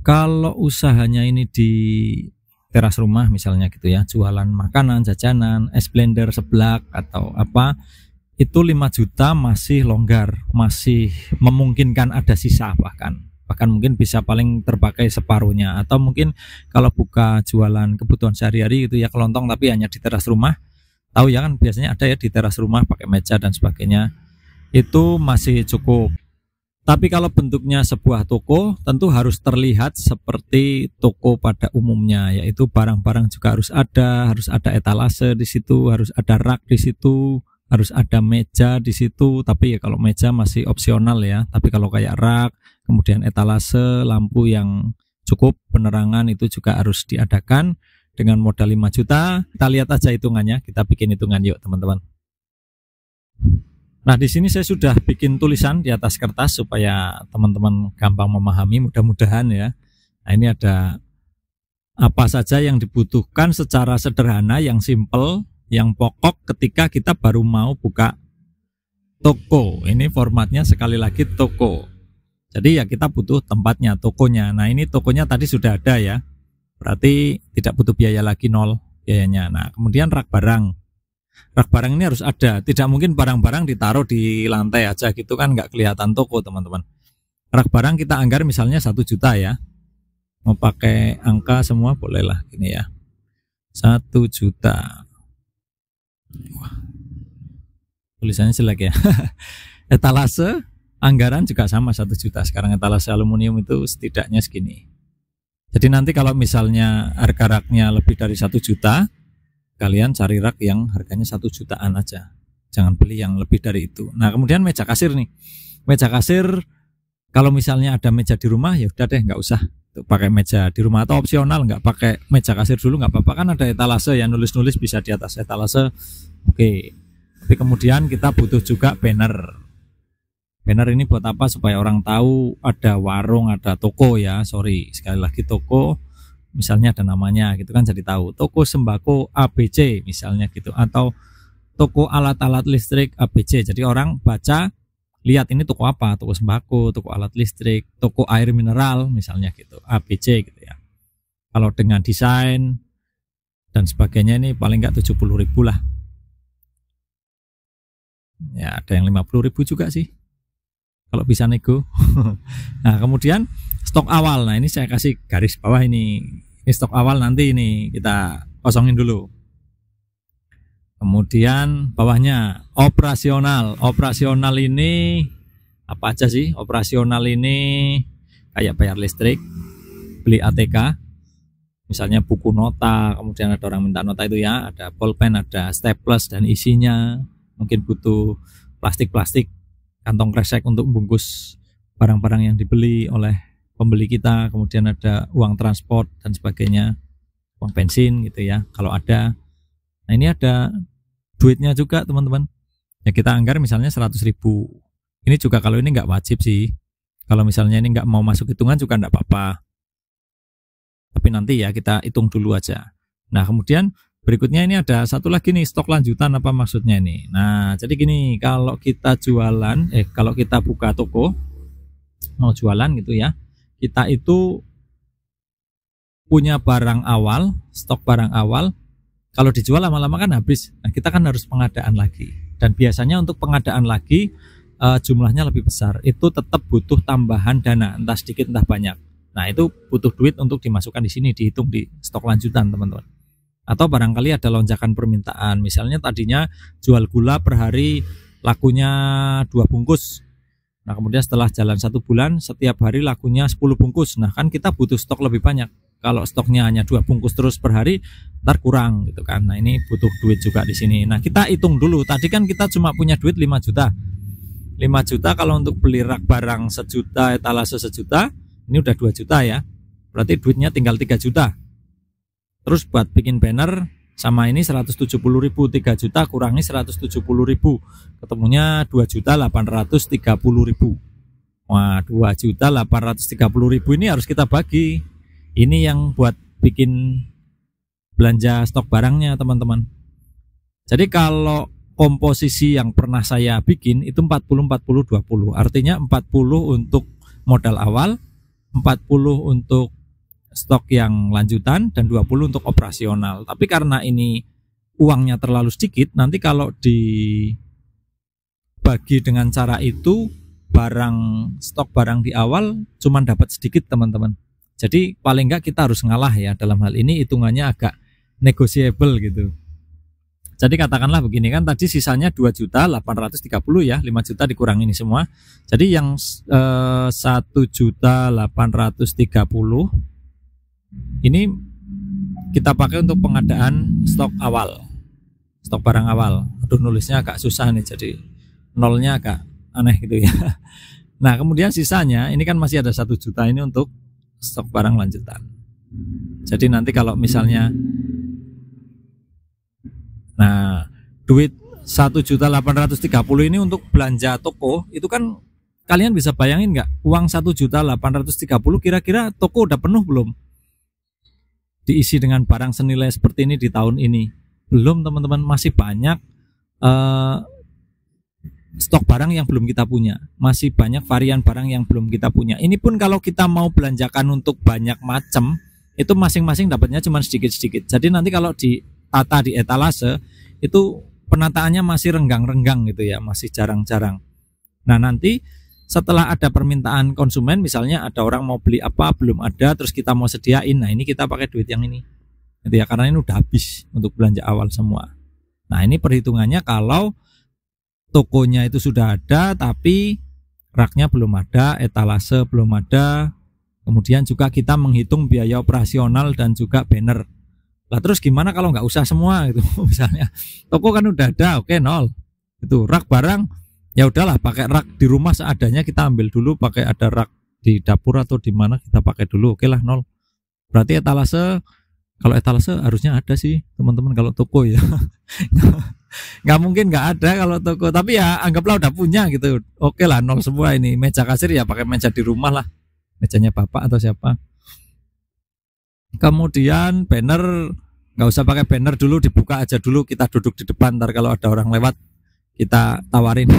Kalau usahanya ini di teras rumah misalnya gitu ya, jualan makanan, jajanan, es blender, seblak atau apa, itu 5 juta masih longgar, masih memungkinkan ada sisa bahkan mungkin bisa paling terpakai separuhnya. Atau mungkin kalau buka jualan kebutuhan sehari-hari itu ya kelontong tapi hanya di teras rumah, tahu ya kan biasanya ada ya di teras rumah pakai meja dan sebagainya, itu masih cukup. Tapi kalau bentuknya sebuah toko tentu harus terlihat seperti toko pada umumnya, yaitu barang-barang juga harus ada etalase di situ, harus ada rak di situ, harus ada meja di situ. Tapi ya kalau meja masih opsional ya. Tapi kalau kayak rak, kemudian etalase, lampu yang cukup, penerangan itu juga harus diadakan dengan modal 5 juta. Kita lihat aja hitungannya, kita bikin hitungan yuk teman-teman. Nah, di sini saya sudah bikin tulisan di atas kertas supaya teman-teman gampang memahami, mudah-mudahan ya. Nah, ini ada apa saja yang dibutuhkan secara sederhana, yang simple, yang pokok ketika kita baru mau buka toko. Ini formatnya sekali lagi toko. Jadi ya kita butuh tempatnya, tokonya. Nah, ini tokonya tadi sudah ada ya. Berarti tidak butuh biaya lagi, 0 biayanya. Nah, kemudian rak barang. Rak barang ini harus ada. Tidak mungkin barang-barang ditaruh di lantai aja gitu kan, nggak kelihatan toko teman-teman. Rak barang kita anggar misalnya 1 juta ya. Mau pakai angka semua bolehlah gini ya. 1 juta. Wah, tulisannya jelek ya. Etalase anggaran juga sama 1 juta. Sekarang etalase aluminium itu setidaknya segini. Jadi nanti kalau misalnya harga raknya lebih dari 1 juta, kalian cari rak yang harganya 1 jutaan aja. Jangan beli yang lebih dari itu. Nah, kemudian meja kasir nih. Meja kasir, kalau misalnya ada meja di rumah, ya udah deh, nggak usah pakai meja di rumah. Atau opsional, nggak pakai meja kasir dulu, nggak apa-apa. Kan ada etalase, ya nulis-nulis bisa di atas etalase. Oke. Tapi kemudian kita butuh juga banner. Banner ini buat apa? Supaya orang tahu ada warung, ada toko ya. Sorry, sekali lagi toko. Misalnya ada namanya gitu kan, jadi tahu toko sembako ABC misalnya gitu, atau toko alat-alat listrik ABC. Jadi orang baca lihat ini toko apa, toko sembako, toko alat listrik, toko air mineral misalnya gitu, ABC gitu ya. Kalau dengan desain dan sebagainya ini paling nggak 70.000 lah. Ya ada yang 50.000 juga sih kalau bisa nego. Nah, kemudian stok awal. Nah, ini saya kasih garis bawah ini. Ini stok awal, nanti ini kita kosongin dulu. Kemudian bawahnya operasional. Operasional ini apa aja sih? Operasional ini kayak bayar listrik, beli ATK, misalnya buku nota, kemudian ada orang minta nota itu ya, ada pulpen, ada staples dan isinya. Mungkin butuh plastik-plastik, kantong kresek untuk membungkus barang-barang yang dibeli oleh pembeli kita. Kemudian ada uang transport dan sebagainya, uang bensin gitu ya kalau ada. Nah, ini ada duitnya juga teman-teman ya, kita anggar misalnya 100.000. Ini juga kalau ini nggak wajib sih, kalau misalnya ini nggak mau masuk hitungan juga nggak apa-apa, tapi nanti ya kita hitung dulu aja. Nah, kemudian berikutnya ini ada satu lagi nih, stok lanjutan. Apa maksudnya ini? Nah, jadi gini, kalau kita jualan, kalau kita buka toko, mau jualan gitu ya, kita itu punya barang awal, stok barang awal. Kalau dijual lama-lama kan habis. Nah, kita kan harus pengadaan lagi. Dan biasanya untuk pengadaan lagi jumlahnya lebih besar. Itu tetap butuh tambahan dana, entah sedikit entah banyak. Nah, itu butuh duit untuk dimasukkan di sini, dihitung di stok lanjutan teman-teman. Atau barangkali ada lonjakan permintaan. Misalnya tadinya jual gula per hari lakunya 2 bungkus. Nah, kemudian setelah jalan 1 bulan, setiap hari lakunya 10 bungkus. Nah, kan kita butuh stok lebih banyak. Kalau stoknya hanya 2 bungkus terus per hari, ntar kurang gitu kan. Nah, ini butuh duit juga di sini. Nah, kita hitung dulu. Tadi kan kita cuma punya duit 5 juta. 5 juta kalau untuk beli rak barang 1 juta, etalase 1 juta, ini udah 2 juta ya. Berarti duitnya tinggal 3 juta. Terus buat bikin banner sama ini 170.000, 3 juta kurangi 170.000, ketemunya 2.830.000. Wah, 2.830.000 ini harus kita bagi. Ini yang buat bikin belanja stok barangnya teman-teman. Jadi kalau komposisi yang pernah saya bikin itu 40-40-20. Artinya 40 untuk modal awal, 40 untuk stok yang lanjutan dan 20 untuk operasional. Tapi karena ini uangnya terlalu sedikit, nanti kalau dibagi dengan cara itu, stok barang di awal cuma dapat sedikit teman-teman. Jadi paling enggak kita harus ngalah ya, dalam hal ini hitungannya agak negotiable gitu. Jadi katakanlah begini, kan tadi sisanya 2.830 ya, 5 juta dikurangi ini semua. Jadi yang 1.830 ini kita pakai untuk pengadaan stok awal, stok barang awal. Aduh, nulisnya agak susah nih, jadi nolnya agak aneh gitu ya. Nah kemudian sisanya ini kan masih ada 1 juta ini untuk stok barang lanjutan. Jadi nanti kalau misalnya duit 1.830 ini untuk belanja toko, itu kan kalian bisa bayangin nggak, uang 1.830 kira-kira toko udah penuh belum diisi dengan barang senilai seperti ini di tahun ini? Belum teman-teman, masih banyak stok barang yang belum kita punya, masih banyak varian barang yang belum kita punya. Ini pun kalau kita mau belanjakan untuk banyak macam, itu masing-masing dapatnya cuma sedikit-sedikit. Jadi nanti kalau ditata di etalase itu penataannya masih renggang-renggang gitu ya, masih jarang-jarang. Nah nanti setelah ada permintaan konsumen, misalnya ada orang mau beli apa belum ada, terus kita mau sediain, nah ini kita pakai duit yang ini gitu ya, karena ini udah habis untuk belanja awal semua. Nah ini perhitungannya kalau tokonya itu sudah ada tapi raknya belum ada, etalase belum ada, kemudian juga kita menghitung biaya operasional dan juga banner. Lah terus gimana kalau nggak usah semua gitu? Misalnya toko kan udah ada, oke, nol. Itu rak barang, ya udahlah pakai rak di rumah seadanya, kita ambil dulu, pakai ada rak di dapur atau di mana kita pakai dulu, oke lah, nol. Berarti etalase, kalau etalase harusnya ada sih teman-teman kalau toko ya. Nggak mungkin nggak ada kalau toko, tapi ya anggaplah udah punya gitu, oke lah, nol semua ini. Meja kasir ya pakai meja di rumah lah, mejanya bapak atau siapa. Kemudian banner, nggak usah pakai banner dulu, dibuka aja dulu, kita duduk di depan, ntar kalau ada orang lewat kita tawarin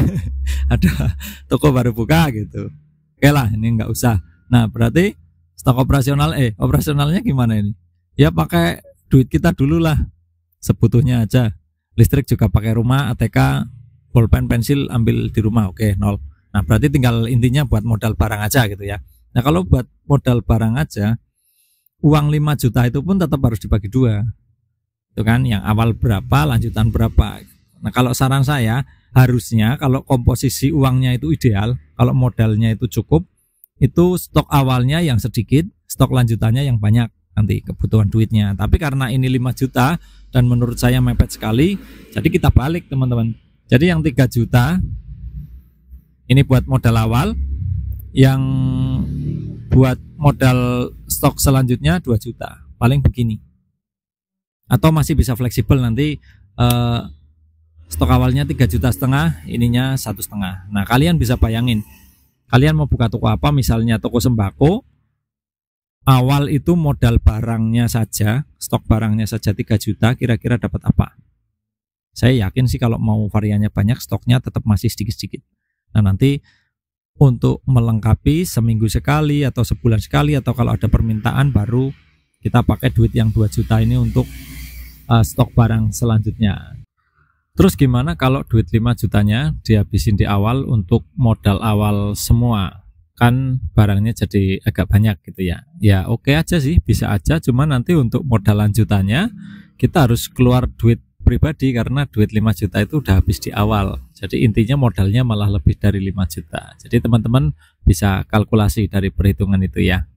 ada toko baru buka gitu, oke lah, ini nggak usah. Nah berarti stok operasionalnya gimana ini? Ya pakai duit kita dulu lah, sebutuhnya aja. Listrik juga pakai rumah, ATK, pulpen, pensil ambil di rumah, oke, nol. Nah berarti tinggal intinya buat modal barang aja gitu ya. Nah kalau buat modal barang aja, uang 5 juta itu pun tetap harus dibagi dua, itu kan, yang awal berapa, lanjutan berapa. Nah kalau saran saya, harusnya kalau komposisi uangnya itu ideal, kalau modalnya itu cukup, itu stok awalnya yang sedikit, stok lanjutannya yang banyak nanti kebutuhan duitnya. Tapi karena ini 5 juta dan menurut saya mepet sekali, jadi kita balik teman-teman. Jadi yang 3 juta ini buat modal awal, yang buat modal stok selanjutnya 2 juta, paling begini. Atau masih bisa fleksibel nanti, stok awalnya 3,5 juta, ininya 1,5. Nah kalian bisa bayangin, kalian mau buka toko apa, misalnya toko sembako, awal itu modal barangnya saja, stok barangnya saja 3 juta, kira-kira dapat apa? Saya yakin sih kalau mau variannya banyak, stoknya tetap masih sedikit-sedikit. Nah nanti untuk melengkapi seminggu sekali atau sebulan sekali, atau kalau ada permintaan baru kita pakai duit yang 2 juta ini untuk stok barang selanjutnya. Terus gimana kalau duit 5 jutanya dihabisin di awal untuk modal awal semua? Kan barangnya jadi agak banyak gitu ya. Ya oke aja sih, bisa aja, cuma nanti untuk modal lanjutannya kita harus keluar duit pribadi karena duit 5 juta itu udah habis di awal. Jadi intinya modalnya malah lebih dari 5 juta. Jadi teman-teman bisa kalkulasi dari perhitungan itu ya.